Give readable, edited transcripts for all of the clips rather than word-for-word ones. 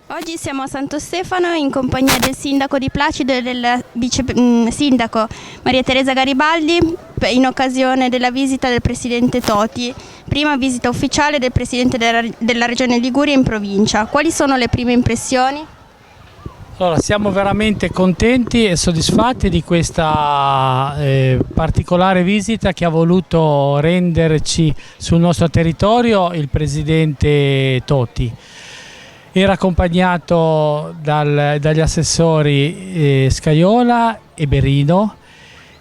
Oggi siamo a Santo Stefano in compagnia del sindaco di Placido e del vice sindaco Maria Teresa Garibaldi in occasione della visita del presidente Toti, prima visita ufficiale del presidente della regione Liguria in provincia. Quali sono le prime impressioni? Allora, siamo veramente contenti e soddisfatti di questa particolare visita che ha voluto renderci sul nostro territorio il presidente Toti. Era accompagnato dagli assessori Scaiola e Berino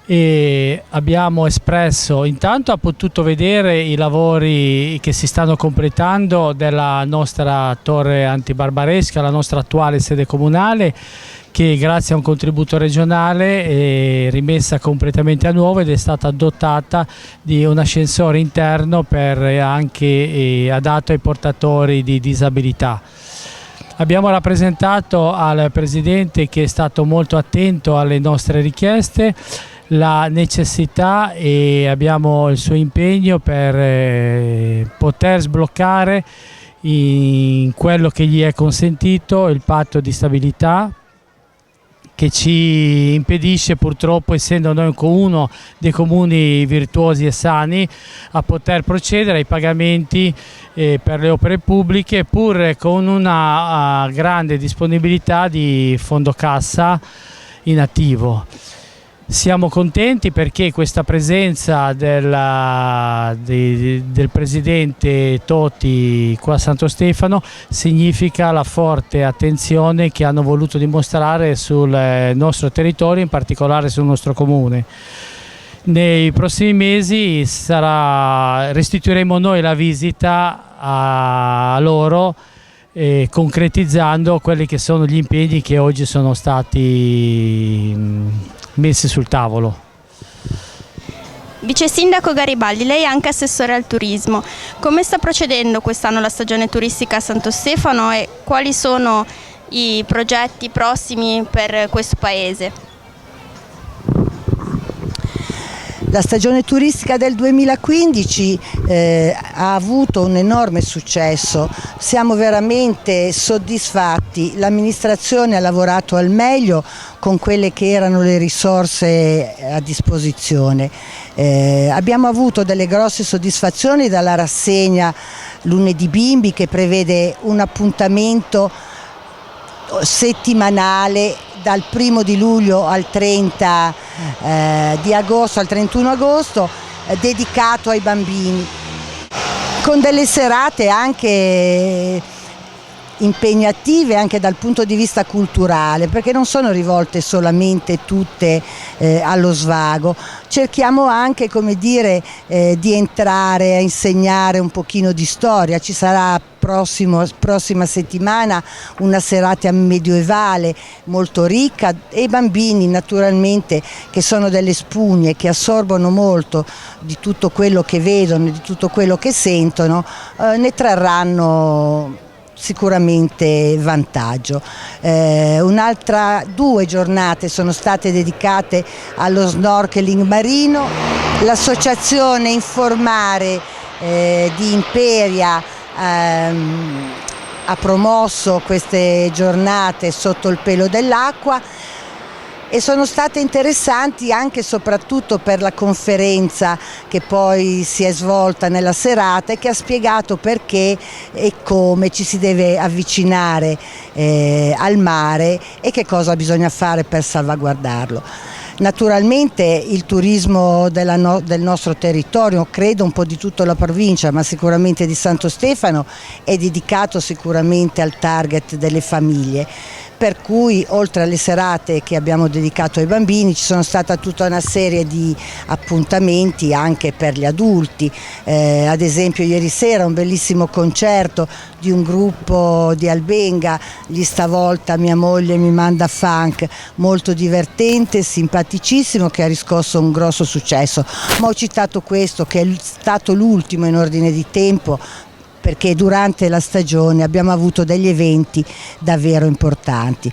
e abbiamo espresso, intanto ha potuto vedere i lavori che si stanno completando della nostra torre antibarbaresca, la nostra attuale sede comunale, che grazie a un contributo regionale è rimessa completamente a nuovo ed è stata dotata di un ascensore interno anche adatto ai portatori di disabilità. Abbiamo rappresentato al Presidente, che è stato molto attento alle nostre richieste, la necessità e abbiamo il suo impegno per poter sbloccare in quello che gli è consentito il patto di stabilità, che ci impedisce purtroppo, essendo noi uno dei comuni virtuosi e sani, a poter procedere ai pagamenti per le opere pubbliche, pur con una grande disponibilità di fondo cassa in attivo. Siamo contenti perché questa presenza del presidente Toti qua a Santo Stefano significa la forte attenzione che hanno voluto dimostrare sul nostro territorio, in particolare sul nostro comune. Nei prossimi mesi restituiremo noi la visita a loro, concretizzando quelli che sono gli impegni che oggi sono stati messi sul tavolo. Vice sindaco Garibaldi, lei è anche assessore al turismo. Come sta procedendo quest'anno la stagione turistica a Santo Stefano e quali sono i progetti prossimi per questo paese? La stagione turistica del 2015 ha avuto un enorme successo, siamo veramente soddisfatti, l'amministrazione ha lavorato al meglio con quelle che erano le risorse a disposizione. Abbiamo avuto delle grosse soddisfazioni dalla rassegna Lunedì Bimbi, che prevede un appuntamento settimanale dal 1° di luglio al 30 di agosto, al 31 agosto, dedicato ai bambini, con delle serate anche impegnative anche dal punto di vista culturale, perché non sono rivolte solamente tutte allo svago. Cerchiamo anche, come dire, di entrare a insegnare un pochino di storia. Ci sarà prossima settimana una serata medioevale molto ricca e i bambini, naturalmente, che sono delle spugne, che assorbono molto di tutto quello che vedono, di tutto quello che sentono, ne trarranno sicuramente vantaggio. 2 giornate sono state dedicate allo snorkeling marino. L'associazione Informare di Imperia ha promosso queste giornate sotto il pelo dell'acqua e sono state interessanti anche e soprattutto per la conferenza che poi si è svolta nella serata e che ha spiegato perché e come ci si deve avvicinare al mare e che cosa bisogna fare per salvaguardarlo. Naturalmente il turismo del nostro territorio, credo un po' di tutta la provincia, ma sicuramente di Santo Stefano, è dedicato sicuramente al target delle famiglie. Per cui, oltre alle serate che abbiamo dedicato ai bambini, ci sono stata tutta una serie di appuntamenti anche per gli adulti. Ad esempio ieri sera un bellissimo concerto di un gruppo di Albenga, gli Stavolta mia moglie mi manda funk, molto divertente, simpaticissimo, che ha riscosso un grosso successo. Ma ho citato questo, che è stato l'ultimo in ordine di tempo, perché durante la stagione abbiamo avuto degli eventi davvero importanti.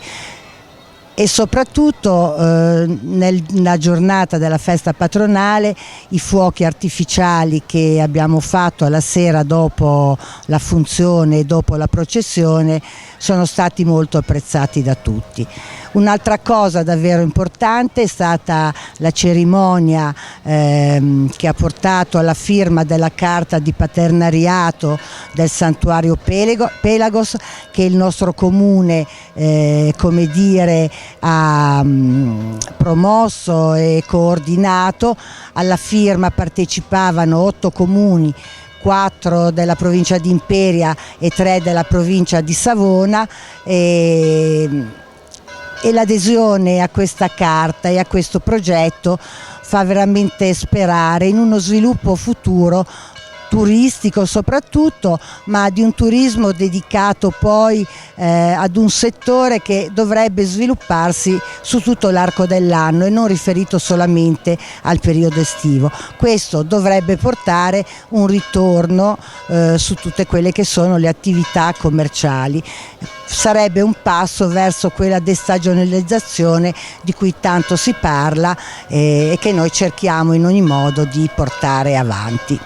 E soprattutto nella giornata della festa patronale i fuochi artificiali che abbiamo fatto alla sera dopo la funzione e dopo la processione sono stati molto apprezzati da tutti. Un'altra cosa davvero importante è stata la cerimonia che ha portato alla firma della carta di paternariato del santuario Pelagos, che il nostro comune come dire, ha promosso e coordinato. Alla firma partecipavano 8 comuni, 4 della provincia di Imperia e 3 della provincia di Savona, e l'adesione a questa carta e a questo progetto fa veramente sperare in uno sviluppo futuro turistico soprattutto, ma di un turismo dedicato poi ad un settore che dovrebbe svilupparsi su tutto l'arco dell'anno e non riferito solamente al periodo estivo. Questo dovrebbe portare un ritorno su tutte quelle che sono le attività commerciali. Sarebbe un passo verso quella destagionalizzazione di cui tanto si parla e che noi cerchiamo in ogni modo di portare avanti.